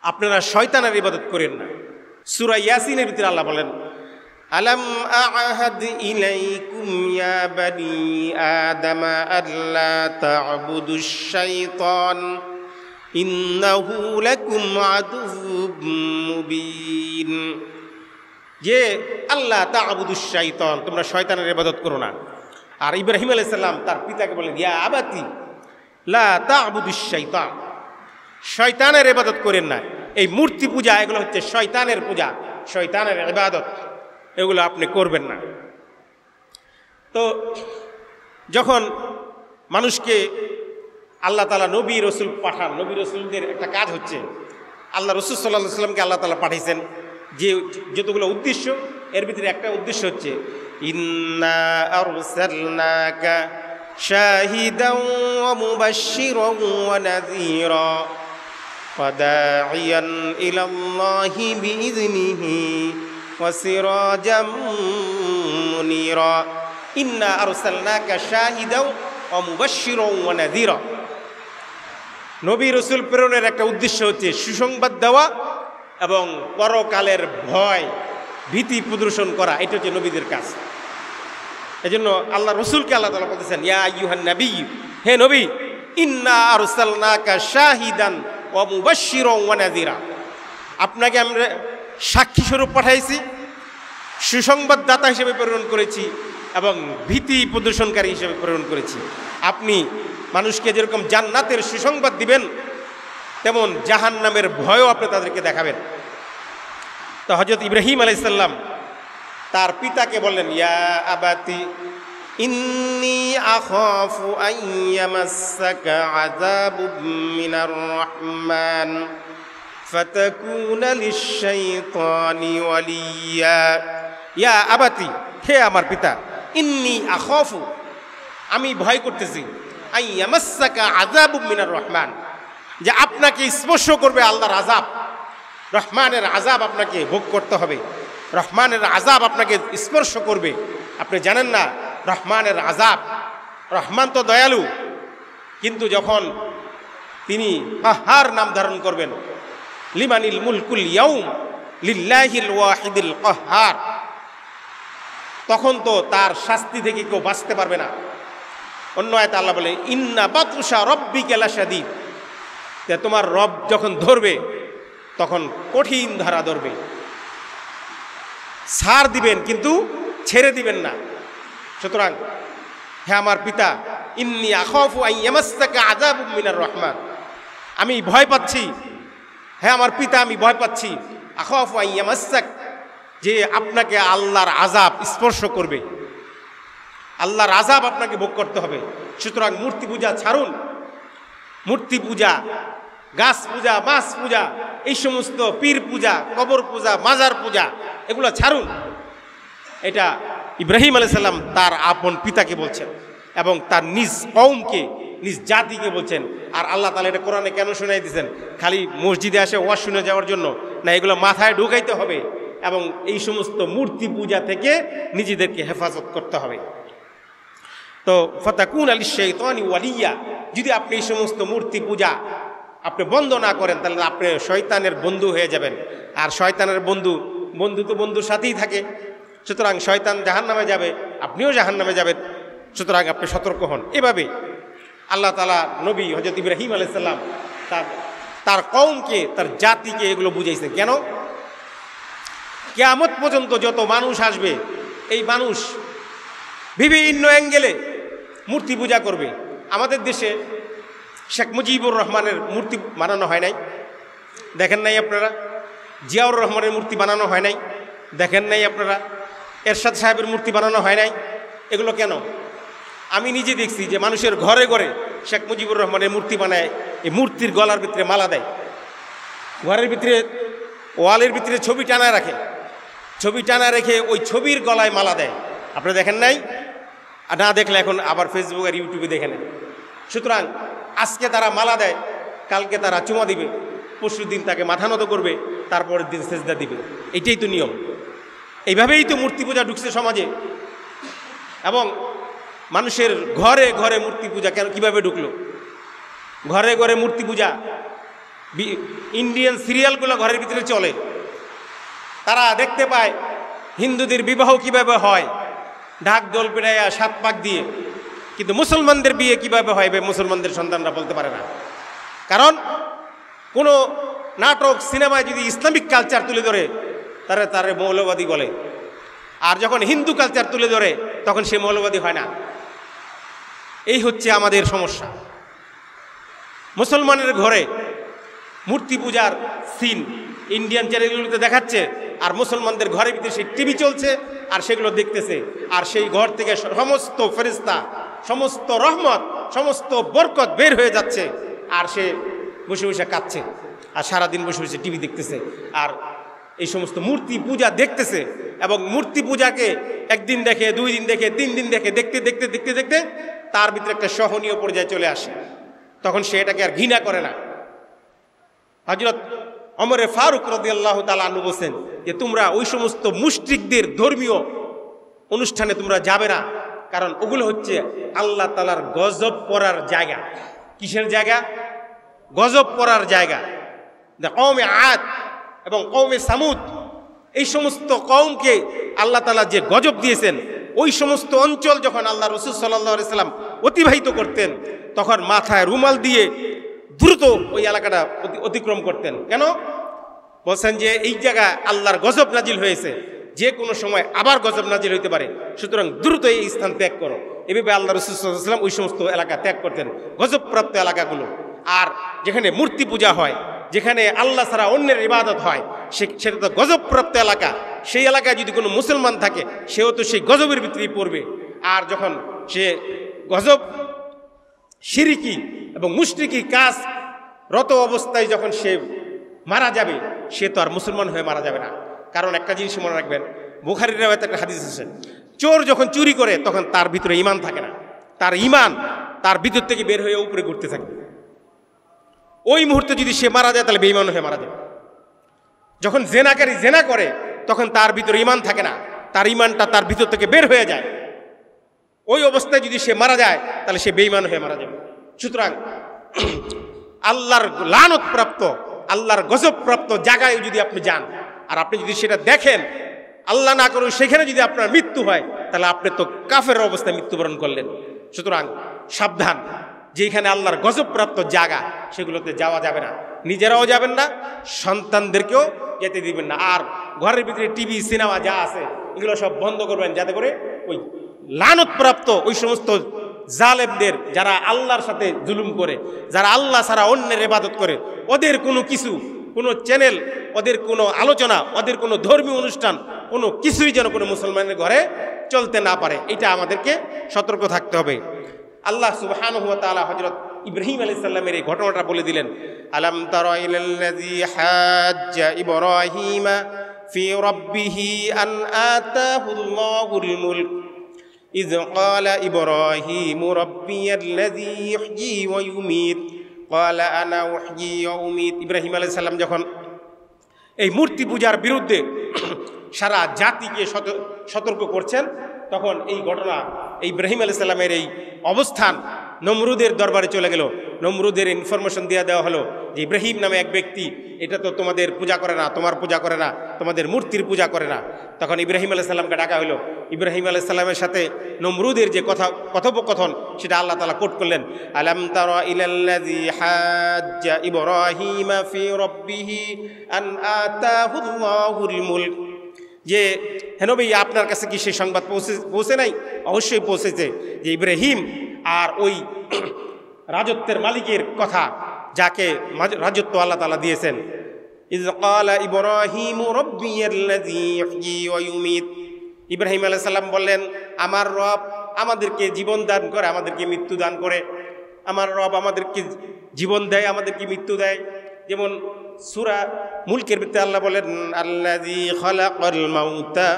আপনারা শয়তানের ইবাদত করেন না। সূরা ইয়াসিনের ভিতরে আল্লাহ বলেন আলাম আ'হাদ ইলাইকুম ইয়া বানি আদম আল্লা তা'বুদুশ শাইতান ইন্নাহু লাকুম আদুউম মুবিন, যে আল্লাহ তা'বুদুশ শাইতান, তোমরা শয়তানের ইবাদত করো না। আর ইব্রাহিম আলাইহিস সালাম তার পিতাকে বলেন ইয়া আবাতি লা তা'বুদুশ শাইতান, শয়তানের ইবাদত করেন না। এই মূর্তি পূজা এগুলো হচ্ছে শয়তানের পূজা, শয়তানের ইবাদত, এগুলো আপনি করবেন না। তো যখন মানুষকে আল্লাহ তাআলা নবী রসুল পাঠান, নবী রসুলদের একটা কাজ হচ্ছে, আল্লাহ রসুল সাল্লাল্লাহু আলাইহি ওয়াসাল্লামকে আল্লাহ তাআলা পাঠিয়েছেন যে যতগুলো উদ্দেশ্য এর ভিতরে একটা উদ্দেশ্য হচ্ছে ইন্না আরসালনাকা শাহিদাও ওয়া মুবাশশিরাও ওয়া নাযীরা ওয়া দাঈয়ান ইলাল্লাহি বিইযনিহি ওয়া সিরাজাম মুনীরা। ইন্না আরসালনাকা শাহিদাও ওয়া মুবাশশিরাও ওয়া নাযীরা। নবী রাসূল প্রেরণের একটা উদ্দেশ্য হচ্ছে সুসংবাদ দেওয়া এবং পরকালের ভয় ভীতি প্রদর্শন করা। এটা হচ্ছে নবীদের কাজ। এজন্য আল্লাহ রসুলকে আল্লাহ তাআলা বলতেছেন, ইয়া আইয়ুহান নবী, হে নবী, ইন্না আরসালনাকা শাহিদান ওয়া মুবাশশিরাও ওয়া নাযীরা। আপনাকে আমরা সাক্ষী স্বরূপ পাঠাইছি, সুসংবাদদাতা হিসেবে প্রেরণ করেছি এবং ভীতি প্রদর্শনকারী হিসেবে প্রেরণ করেছি। আপনি মানুষকে যেরকম জান্নাতের সুসংবাদ দিবেন, তেমন জাহান্নামের ভয়ও আপনি তাদেরকে দেখাবেন। তো হযরত ইব্রাহিম আলাইহিস সালাম তার পিতাকে বললেন, ইয়া আবাতি ইন্নী আখাফু আন ইয়ামাসসাকা আযাবুম মিনার রাহমান ফাতাকুনা লিশ-শাইতানি ওয়ালিয়া। ইয়া আবাতি, হে আমার পিতা, ইন্নী আখাফু, আমি ভয় করতেছি, আন ইয়ামাসসাকা আযাবুম মিনার রাহমান, যে আপনাকে স্পর্শ করবে আল্লাহর আযাব, রহমানের আযাব আপনাকে ভোগ করতে হবে, রহমানের আযাব আপনাকে স্পর্শ করবে। আপনি জানেন না রহমানের আযাব, রহমান তো দয়ালু, কিন্তু যখন তিনি কাহ্হার নাম ধারণ করবেন, লিমানিল মুলকুল ইয়াউম লিল্লাহিল ওয়াহিদিল কাহ্হার, তখন তো তার শাস্তি থেকে কেউ বাঁচতে পারবে না। অন্য আয়াতে আল্লাহ বলে, ইন্না বাতশা রব্বিকা লাশাদীদ, তোমার রব যখন ধরবে তখন কঠিন ধারা ধরবে, ছাড় দিবেন কিন্তু ছেড়ে দিবেন না। সুতরাং হে আমার পিতা, ইন্নী আখাফু আন ইয়ামাসসাকা আযাবুম মিনার রাহমান, আমি ভয় পাচ্ছি, হে আমার পিতা, আমি ভয় পাচ্ছি, আখাফু আন ইয়ামাসসাক, যে আপনাকে আল্লাহর আযাব স্পর্শ করবে, আল্লাহর আযাব আপনাকে ভোগ করতে হবে। সুতরাং মূর্তি পূজা ছাড়ুন, মূর্তি পূজা, গাছ পূজা, মাছ পূজা, এই সমস্ত পীর পূজা, কবর পূজা, মাজার পূজা, এগুলো ছাড়ুন। এটা ইব্রাহিম আলাইহিস সালাম তার আপন পিতাকে বলছেন এবং তার নিজ কওমকে, নিজ জাতিকে বলছেন। আর আল্লাহ তাআলা এটা কোরআনে কেন শোনাই দিয়েছেন? খালি মসজিদে আসে ওয়াজ শুনে যাওয়ার জন্য না, এগুলো মাথায় ঢুকাইতে হবে এবং এই সমস্ত মূর্তি পূজা থেকে নিজেদেরকে হেফাজত করতে হবে। তো ফাতাকুনা লিশ-শাইতানি ওয়ালিয়া, যদি আপনি এই সমস্ত মূর্তি পূজা আপনি বন্ধ না করেন, তাহলে আপনি শয়তানের বন্ধু হয়ে যাবেন। আর শয়তানের বন্ধু তো বন্ধুর সাথেই থাকে। সুতরাং শয়তান জাহান্নামে যাবে, আপনিও জাহান্নামে যাবেন। সুতরাং আপনি সতর্ক হন। এভাবে আল্লাহ তাআলা নবী হযরত ইব্রাহিম আলাইহিস সালাম তার কওমকে, তার জাতিকে এগুলো বুঝাইছেন। কেন? কিয়ামত পর্যন্ত যত মানুষ আসবে, এই মানুষ বিভিন্ন অ্যাঙ্গেলে মূর্তি পূজা করবে। আমাদের দেশে শেখ মুজিবুর রহমানের মূর্তি বানানো হয় নাই, দেখেন নাই আপনারা? জিয়াউর রহমানের মূর্তি বানানো হয় নাই, দেখেন নাই আপনারা? এরশাদ সাহেবের মূর্তি বানানো হয় নাই। এগুলো কেন? আমি নিজে দেখছি যে মানুষের ঘরে ঘরে শেখ মুজিবুর রহমানের মূর্তি বানায়, এই মূর্তির গলার ভিতরে মালা দেয়, ঘরের ভিতরে ওয়ালের ভিতরে ছবি টানা রাখে, ছবি টানা রেখে ওই ছবির গলায় মালা দেয়। আপনারা দেখেন নাই? আর না দেখলে এখন আবার ফেসবুক আর ইউটিউবে দেখে নেন। সুতরাং আজকে তারা মালা দেয়, কালকে তারা চুমা দিবে, পরশু দিন তাকে মাথা নত করবে, তারপরের দিন সেজদা দিবে। এইটাই তো নিয়ম। এইভাবেই তো মূর্তি পূজা ঢুকছে সমাজে। এবং মানুষের ঘরে ঘরে মূর্তি পূজা কেন, কীভাবে ঢুকলো? ঘরে ঘরে মূর্তি পূজা, ইন্ডিয়ান সিরিয়ালগুলো ঘরের ভিতরে চলে। তারা দেখতে পায় হিন্দুদের বিবাহ কিভাবে হয়, ঢাক দোল পেড়াইয়া 7 পাক দিয়ে, কিন্তু মুসলমানদের বিয়ে কিভাবে হয় মুসলমানদের সন্তানরা বলতে পারে না। কারণ কোনো নাটক সিনেমায় যদি ইসলামিক কালচার তুলে ধরে তারে মৌলবাদী বলে, আর যখন হিন্দু কালচার তুলে ধরে তখন সে মৌলবাদী হয় না। এই হচ্ছে আমাদের সমস্যা। মুসলমানের ঘরে মূর্তি পূজার সিন ইন্ডিয়ান চ্যানেলগুলোতে দেখাচ্ছে, আর মুসলমানদের ঘরের ভিতরে সেই টিভি চলছে আর সেগুলো দেখতেছে, আর সেই ঘর থেকে সমস্ত ফেরেশতা, সমস্ত রহমত, সমস্ত বরকত বের হয়ে যাচ্ছে, আর সে বসে বসে কাঁদছে আর সারাদিন বসে বসে টিভি দেখতেছে আর এই সমস্ত মূর্তি পূজা দেখতেছে। এবং মূর্তি পূজাকে একদিন দেখে, 2 দিন দেখে, 3 দিন দেখে, দেখতে দেখতে দেখতে দেখতে তার ভিতরে একটা সহনীয় পর্যায়ে চলে আসে। তখন সে এটাকে আর ঘৃণা করে না। হযরত ওমর ফারুক রাদিয়াল্লাহু তাআলা আনহু বলেন যে তোমরা ওই সমস্ত মুশরিকদের ধর্মীয় অনুষ্ঠানে তোমরা যাবে না, কারণ ওগুলো হচ্ছে আল্লাহ তাআলার গজব পড়ার জায়গা। কিসের জায়গা? গজব পড়ার জায়গা। কওমে আদ এবং কওমে সামুদ, এই সমস্ত কওমকে আল্লাহ তাআলা যে গজব দিয়েছেন, ওই সমস্ত অঞ্চল যখন আল্লাহ রাসূল সাল্লাল্লাহু আলাইহি সাল্লাম অতিবাহিত করতেন, তখন মাথায় রুমাল দিয়ে দ্রুত ওই এলাকাটা অতিক্রম করতেন। কেন? বলছেন যে এই জায়গায় আল্লাহর গজব নাজিল হয়েছে, যে কোনো সময় আবার গজব নাজিল হইতে পারে, সুতরাং দ্রুত এই স্থান ত্যাগ করো। এভাবে আল্লাহ রাসূল সাল্লাল্লাহু আলাইহি সাল্লাম ওই সমস্ত এলাকা ত্যাগ করতেন, গজবপ্রাপ্ত এলাকাগুলো। আর যেখানে মূর্তি পূজা হয়, যেখানে আল্লাহ ছাড়া অন্যের ইবাদত হয়, সেটা তো গজবপ্রাপ্ত এলাকা। সেই এলাকায় যদি কোনো মুসলমান থাকে, সেও তো সেই গজবের ভিতরেই পড়বে। আর যখন সে গজব, শিরকি এবং মুশরিকি কাজ রত অবস্থায় যখন সে মারা যাবে, সে তো আর মুসলমান হয়ে মারা যাবে না। কারণ একটা জিনিস মনে রাখবেন, বুখারীর রাওয়ায়াতে একটা হাদিস আছে, চোর যখন চুরি করে তখন তার ভিতরে ঈমান থাকে না, তার ঈমান তার ভিতর থেকে বের হয়ে উপরে ঘুরতে থাকে। ওই মুহূর্তে যদি সে মারা যায় তাহলে বেঈমান হয়ে মারা যাবে। যখন জেনাকারী জেনা করে তখন তার ভিতরে ঈমান থাকে না, তার ঈমানটা তার ভিতর থেকে বের হয়ে যায়। ওই অবস্থায় যদি সে মারা যায় তাহলে সে বেঈমান হয়ে মারা যাবে। সুতরাং আল্লাহর লানত প্রাপ্ত, আল্লাহর গজব প্রাপ্ত জায়গায় যদি আপনি যান, আর আপনি যদি সেটা দেখেন, আল্লাহ না করুন সেখানে যদি আপনার মৃত্যু হয়, তাহলে আপনি তো কাফের অবস্থায় মৃত্যুবরণ করলেন। সুতরাং সাবধান, যেখানে আল্লাহর গজব প্রাপ্ত জায়গা সেগুলোতে যাওয়া যাবে না, নিজেরাও যাবেন না, সন্তানদেরকেও যেতে দিবেন না। আর ঘরের ভিতরে টিভি, সিনেমা যা আছে এগুলো সব বন্ধ করবেন, যাতে করে ওই লানতপ্রাপ্ত ওই সমস্ত জালেমদের, যারা আল্লাহর সাথে জুলুম করে, যারা আল্লাহ ছাড়া অন্যের ইবাদত করে, ওদের কোনো কিছু, কোনো চ্যানেল, ওদের কোনো আলোচনা, ওদের কোনো ধর্মীয় অনুষ্ঠান, কোনো কিছুই যেন কোনো মুসলমানের ঘরে চলতে না পারে, এটা আমাদেরকে সতর্ক থাকতে হবে। আল্লাহ সুবহানাহু ওয়া তাআলা হযরত ইব্রাহিম আলাইহিস সালামের এই ঘটনাটা বলে দিলেন, আলাম তারা ইলাল্লাযী হাজ্জা ইব্রাহিমা ফি রাব্বিহি আন আতাহুল্লাহুল মুলক ইয ক্বালা ইব্রাহিমু রাব্বিয়াল্লাযী ইহয়ী ওয়া ইউমীত ক্বালা আনা উহয়ী ওয়া উমীত। ইব্রাহিম আলাইহিস সালাম যখন এই মূর্তি পূজার বিরুদ্ধে সারা জাতিকে সতর্ক করছেন, তখন এই ঘটনা, ইব্রাহিম আলাইহিস সালামের এই অবস্থান নমরুদের দরবারে চলে গেল। নমরুদের ইনফরমেশন দেওয়া হলো যে ইব্রাহিম নামে এক ব্যক্তি, এটা তো তোমাদের পূজা করে না, তোমার পূজা করে না, তোমাদের মূর্তির পূজা করে না। তখন ইব্রাহিম আলাইহিস সালামকে ডাকা হলো। ইব্রাহিম আলাইহিস সালামের সাথে নমরুদের যে কথোপকথন, সেটা আল্লাহ তাআলা কোট করলেন, আলাম তারা ইলাল্লাযী হাজ্জা ইব্রাহিমা ফি রাব্বিহি আন আতাহুল্লাহুল মুলক, যে হে নবী, আপনার কাছে কি সেই সংবাদ পৌঁছে নাই? অবশ্যই পৌঁছেছে, যে ইব্রাহিম আর ওই রাজত্বের মালিকের কথা, যাকে রাজত্ব আল্লাহ তাআলা দিয়েছেন। ইয ক্বালা ইব্রাহিমু রাব্বিয়াল্লাযী ইহয়ী ওয়া ইউমীত। ইব্রাহিম আলাইহিস সালাম বললেন, আমার রব আমাদেরকে জীবন দান করে, আমাদেরকে মৃত্যু দান করে। আমার রব আমাদেরকে জীবন দেয়, আমাদেরকে মৃত্যু দেয়। যেমন সূরা মুলকের ভিতরে আল্লাহ বলেন, আল্লাযী খালাকাল মাউতা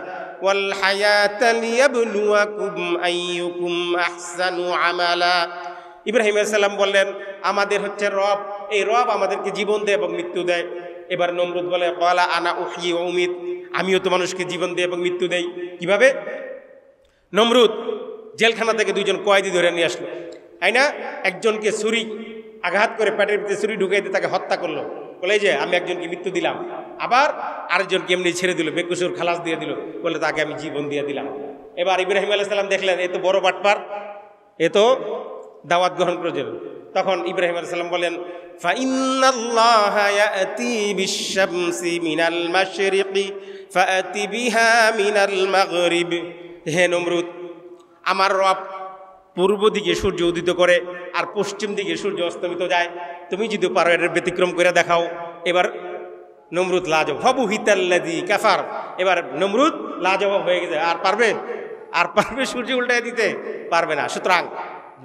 ওয়াল হায়াতা লিয়াবলুয়াকুম আইয়ুকুম আহসানু আমালা। ইব্রাহিম আলাইহিস সালাম বললেন, আমাদের হচ্ছে রব, এই রব আমাদেরকে জীবন দেয় এবং মৃত্যু দেয়। এবার নমরুদ বলে, ক্বালা আনা উহয়ী ওয়া উমীত, আমিও তো মানুষকে জীবন দেই এবং মৃত্যু দেই। কিভাবে? নমরুদ জেলখানা থেকে 2জন কয়েদি ধরে নিয়ে আসলো, তাই না? একজনকে ছুরি আঘাত করে পেটের ভিতরে ছুরি ঢুকিয়ে দিয়ে তাকে হত্যা করলো, বলে যে আমি একজনকে মৃত্যু দিলাম। আবার আরেকজনকে এমনি ছেড়ে দিল, বেকসুর খালাস দিয়ে দিল, বলে তাকে আমি জীবন দিয়ে দিলাম। এবার ইব্রাহিম আলাইহিস সালাম দেখলেন এ তো বড় বাটপার, এ তো দাওয়াত গ্রহণ করেছিল। তখন ইব্রাহিম আলাইহিস সালাম বলেন, ফাইন্নাল্লাহা ইয়াতি বিশ-শামসি মিনাল মাশরিকি ফাআতি বিহা মিনাল মাগরিব। হে নমরুদ, আমার রব পূর্ব দিকে সূর্য উদিত করে আর পশ্চিম দিকে সূর্য অস্তমিত যায়, তুমি যদি পারো এর ব্যতিক্রম করে দেখাও। এবার নমরুদ লাজবাব, ফাবুহিতাল্লাযী কাফার। এবার নমরুদ লাজবাব হয়ে গেছে, আর পারবে সূর্য উল্টায় দিতে? পারবে না। সুতরাং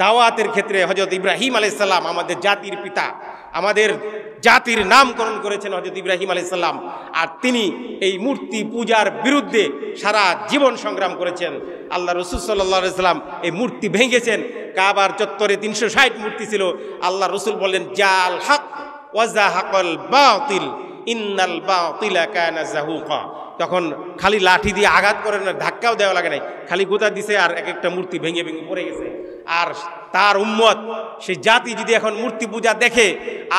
দাওয়াতের ক্ষেত্রে হযরত ইব্রাহিম আলাইহিস সালাম আমাদের জাতির পিতা, আমাদের জাতির নামকরণ করেছেন হযরত ইব্রাহিম আলাইহিস সালাম। আর তিনি এই মূর্তি পূজার বিরুদ্ধে সারা জীবন সংগ্রাম করেছেন। আল্লাহ রাসূল সাল্লাল্লাহু আলাইহি সাল্লাম এই মূর্তি ভেঙেছেন। কাবার চত্বরে 360 মূর্তি ছিল। আল্লাহ রাসূল বললেন, জাল হক ওয়া যাহাকাল বাতিল ইন্নাল বাতিলা কানা যাহুকা। তখন খালি লাঠি দিয়ে আঘাত করে না, ধাক্কাও দেওয়া লাগে নাই, খালি গোতা দিছে আর এক একটা মূর্তি ভেঙে ভেঙে পড়ে গেছে। আর তার উম্মত, সেই জাতি যদি এখন মূর্তি পূজা দেখে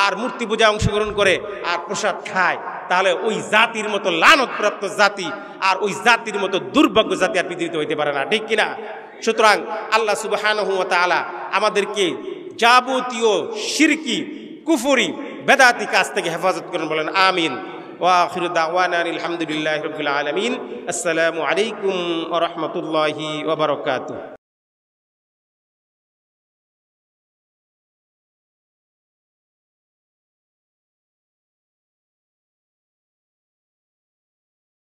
আর মূর্তি পূজা অংশগ্রহণ করে আর প্রসাদ খায়, তাহলে ওই জাতির মতো লানতপ্রাপ্ত জাতি আর ওই জাতির মতো দুর্ভাগ্য জাতি আর পৃথিবীতে হইতে পারে না, ঠিক কিনা? সুতরাং আল্লাহ সুবহানাহু ওয়া তাআলা আমাদেরকে যাবতীয় শিরকি, কুফরি, বেদাতি কাজ থেকে হেফাজত করেন, বলেন আমিন। ওয়া আখিরু দাওয়ানা আলহামদুলিল্লাহি রাব্বিল আলামিন। আসসালামু আলাইকুম ওয়া রাহমাতুল্লাহি ওয়া বারাকাতুহু।